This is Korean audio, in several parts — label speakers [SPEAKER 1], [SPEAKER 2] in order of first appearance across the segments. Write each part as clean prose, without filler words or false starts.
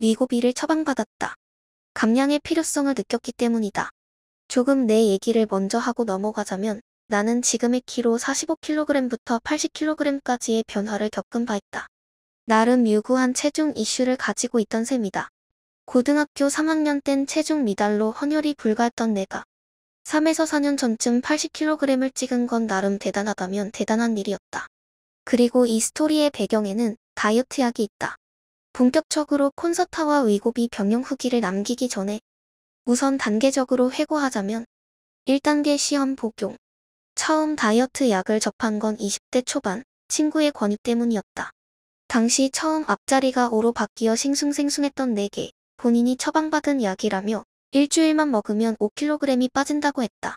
[SPEAKER 1] 위고비를 처방받았다. 감량의 필요성을 느꼈기 때문이다. 조금 내 얘기를 먼저 하고 넘어가자면 나는 지금의 키로 45kg부터 80kg까지의 변화를 겪은 바 있다. 나름 유구한 체중 이슈를 가지고 있던 셈이다. 고등학교 3학년 땐 체중 미달로 헌혈이 불가했던 내가 3에서 4년 전쯤 80kg을 찍은 건 나름 대단하다면 대단한 일이었다. 그리고 이 스토리의 배경에는 다이어트 약이 있다. 본격적으로 콘서타와 위고비 병용 후기를 남기기 전에 우선 단계적으로 회고하자면 1단계 시험 복용. 처음 다이어트 약을 접한 건 20대 초반 친구의 권유 때문이었다. 당시 처음 앞자리가 5로 바뀌어 싱숭생숭했던 내게 본인이 처방받은 약이라며 일주일만 먹으면 5kg이 빠진다고 했다.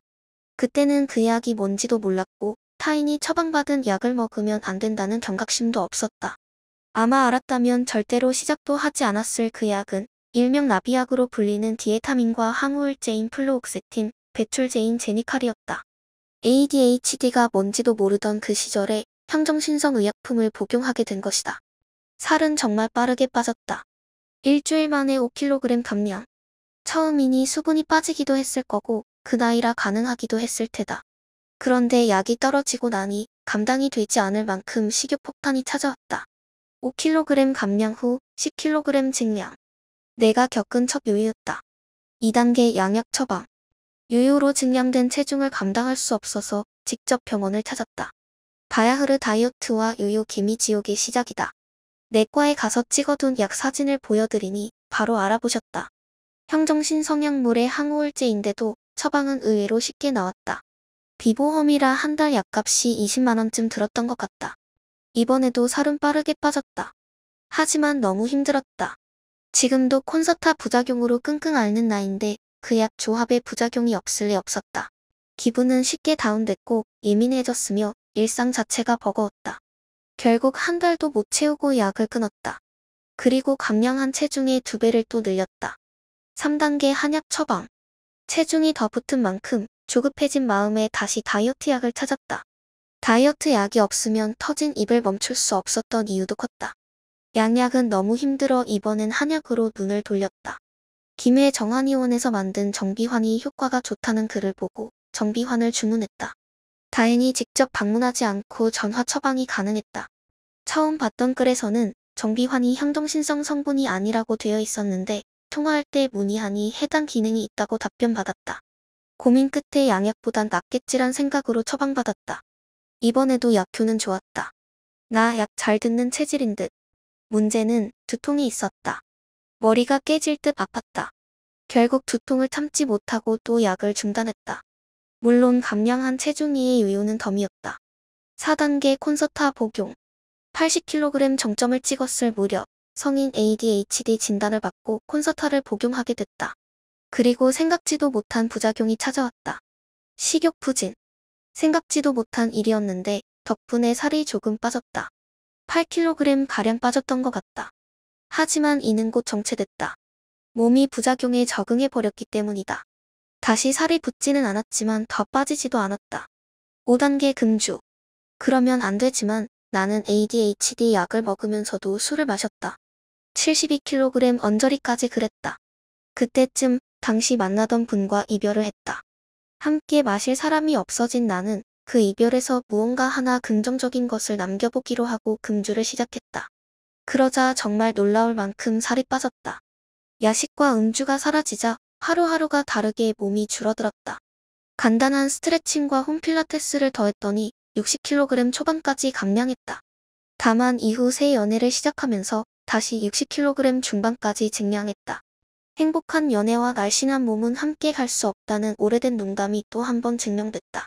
[SPEAKER 1] 그때는 그 약이 뭔지도 몰랐고 타인이 처방받은 약을 먹으면 안 된다는 경각심도 없었다. 아마 알았다면 절대로 시작도 하지 않았을 그 약은 일명 나비약으로 불리는 디에타민과 항우울제인 플로옥세틴, 배출제인 제니칼이었다. ADHD가 뭔지도 모르던 그 시절에 향정신성 의약품을 복용하게 된 것이다. 살은 정말 빠르게 빠졌다. 일주일 만에 5kg 감량. 처음이니 수분이 빠지기도 했을 거고 그 나이라 가능하기도 했을 테다. 그런데 약이 떨어지고 나니 감당이 되지 않을 만큼 식욕폭탄이 찾아왔다. 5kg 감량 후 10kg 증량. 내가 겪은 첫 요요였다. 2단계 양약 처방. 요요로 증량된 체중을 감당할 수 없어서 직접 병원을 찾았다. 바야흐르 다이어트와 요요 기미지옥의 시작이다. 내과에 가서 찍어둔 약 사진을 보여드리니 바로 알아보셨다. 향정신 성약물의 항우울제인데도 처방은 의외로 쉽게 나왔다. 비보험이라 한 달 약값이 20만원쯤 들었던 것 같다. 이번에도 살은 빠르게 빠졌다. 하지만 너무 힘들었다. 지금도 콘서타 부작용으로 끙끙 앓는 나인데 그 약 조합에 부작용이 없을 리 없었다. 기분은 쉽게 다운됐고 예민해졌으며 일상 자체가 버거웠다. 결국 한 달도 못 채우고 약을 끊었다. 그리고 감량한 체중의 2배를 또 늘렸다. 3단계 한약 처방. 체중이 더 붙은 만큼 조급해진 마음에 다시 다이어트 약을 찾았다. 다이어트 약이 없으면 터진 입을 멈출 수 없었던 이유도 컸다. 양약은 너무 힘들어 이번엔 한약으로 눈을 돌렸다. 김해 정한의원에서 만든 정비환이 효과가 좋다는 글을 보고 정비환을 주문했다. 다행히 직접 방문하지 않고 전화 처방이 가능했다. 처음 봤던 글에서는 정비환이 향정신성 성분이 아니라고 되어 있었는데 통화할 때 문의하니 해당 기능이 있다고 답변받았다. 고민 끝에 양약보단 낫겠지란 생각으로 처방받았다. 이번에도 약효는 좋았다. 나 약 잘 듣는 체질인 듯. 문제는 두통이 있었다. 머리가 깨질 듯 아팠다. 결국 두통을 참지 못하고 또 약을 중단했다. 물론 감량한 체중이의 요요는 덤이었다. 4단계 콘서타 복용. 80kg 정점을 찍었을 무렵 성인 ADHD 진단을 받고 콘서타를 복용하게 됐다. 그리고 생각지도 못한 부작용이 찾아왔다. 식욕 부진. 생각지도 못한 일이었는데 덕분에 살이 조금 빠졌다. 8kg가량 빠졌던 것 같다. 하지만 이는 곧 정체됐다. 몸이 부작용에 적응해버렸기 때문이다. 다시 살이 붙지는 않았지만 더 빠지지도 않았다. 5단계 금주. 그러면 안 되지만 나는 ADHD 약을 먹으면서도 술을 마셨다. 72kg 언저리까지 그랬다. 그때쯤 당시 만나던 분과 이별을 했다. 함께 마실 사람이 없어진 나는 그 이별에서 무언가 하나 긍정적인 것을 남겨보기로 하고 금주를 시작했다. 그러자 정말 놀라울 만큼 살이 빠졌다. 야식과 음주가 사라지자 하루하루가 다르게 몸이 줄어들었다. 간단한 스트레칭과 홈필라테스를 더했더니 60kg 초반까지 감량했다. 다만 이후 새 연애를 시작하면서 다시 60kg 중반까지 증량했다. 행복한 연애와 날씬한 몸은 함께 갈 수 없다는 오래된 농담이 또 한 번 증명됐다.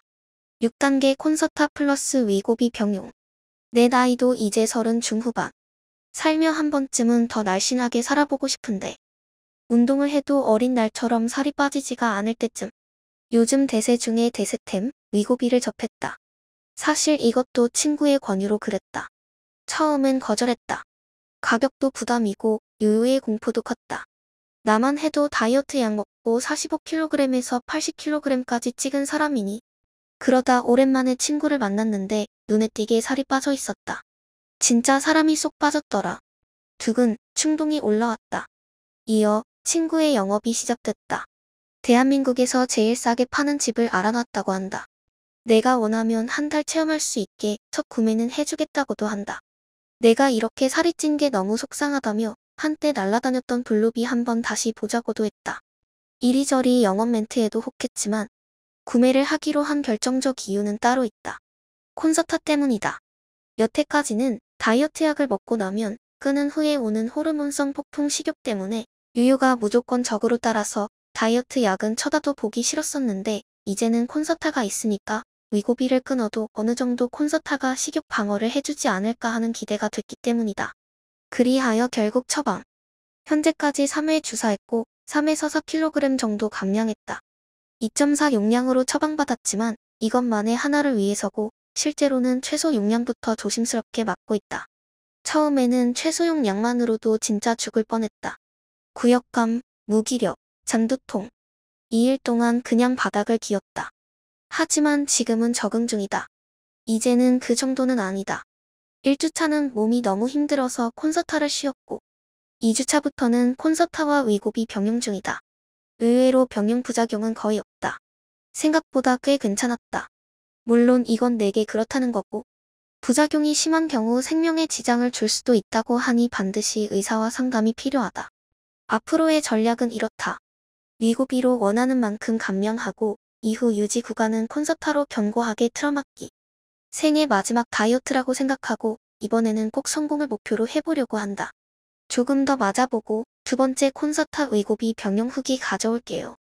[SPEAKER 1] 6단계 콘서타 플러스 위고비 병용. 내 나이도 이제 30 중후반. 살며 한 번쯤은 더 날씬하게 살아보고 싶은데 운동을 해도 어린 날처럼 살이 빠지지가 않을 때쯤 요즘 대세 중에 대세템 위고비를 접했다. 사실 이것도 친구의 권유로 그랬다. 처음엔 거절했다. 가격도 부담이고 요요의 공포도 컸다. 나만 해도 다이어트 약 먹고 45kg에서 80kg까지 찍은 사람이니. 그러다 오랜만에 친구를 만났는데 눈에 띄게 살이 빠져 있었다. 진짜 사람이 쏙 빠졌더라. 두근 충동이 올라왔다. 이어 친구의 영업이 시작됐다. 대한민국에서 제일 싸게 파는 집을 알아놨다고 한다. 내가 원하면 한 달 체험할 수 있게 첫 구매는 해주겠다고도 한다. 내가 이렇게 살이 찐 게 너무 속상하다며 한때 날아다녔던 블로비 한번 다시 보자고도 했다. 이리저리 영업 멘트에도 혹했지만 구매를 하기로 한 결정적 이유는 따로 있다. 콘서트 때문이다. 여태까지는 다이어트 약을 먹고 나면 끄는 후에 오는 호르몬성 폭풍 식욕 때문에 유유가 무조건적으로 따라서 다이어트 약은 쳐다도 보기 싫었었는데 이제는 콘서트가 있으니까 위고비를 끊어도 어느 정도 콘서트가 식욕 방어를 해주지 않을까 하는 기대가 됐기 때문이다. 그리하여 결국 처방. 현재까지 3회 주사했고 3에서 4kg 정도 감량했다. 2.4 용량으로 처방받았지만 이것만의 하나를 위해서고 실제로는 최소 용량부터 조심스럽게 맞고 있다. 처음에는 최소용 양만으로도 진짜 죽을 뻔했다. 구역감, 무기력, 잔두통. 2일 동안 그냥 바닥을 기었다. 하지만 지금은 적응 중이다. 이제는 그 정도는 아니다. 1주차는 몸이 너무 힘들어서 콘서트를 쉬었고 2주차부터는 콘서트와 위고비 병용 중이다. 의외로 병용 부작용은 거의 없다. 생각보다 꽤 괜찮았다. 물론 이건 내게 그렇다는 거고 부작용이 심한 경우 생명에 지장을 줄 수도 있다고 하니 반드시 의사와 상담이 필요하다. 앞으로의 전략은 이렇다. 위고비로 원하는 만큼 감량하고 이후 유지 구간은 콘서트로 견고하게 틀어막기. 생애 마지막 다이어트라고 생각하고 이번에는 꼭 성공을 목표로 해보려고 한다. 조금 더 맞아보고 두 번째 콘서트 위고비 병용 후기 가져올게요.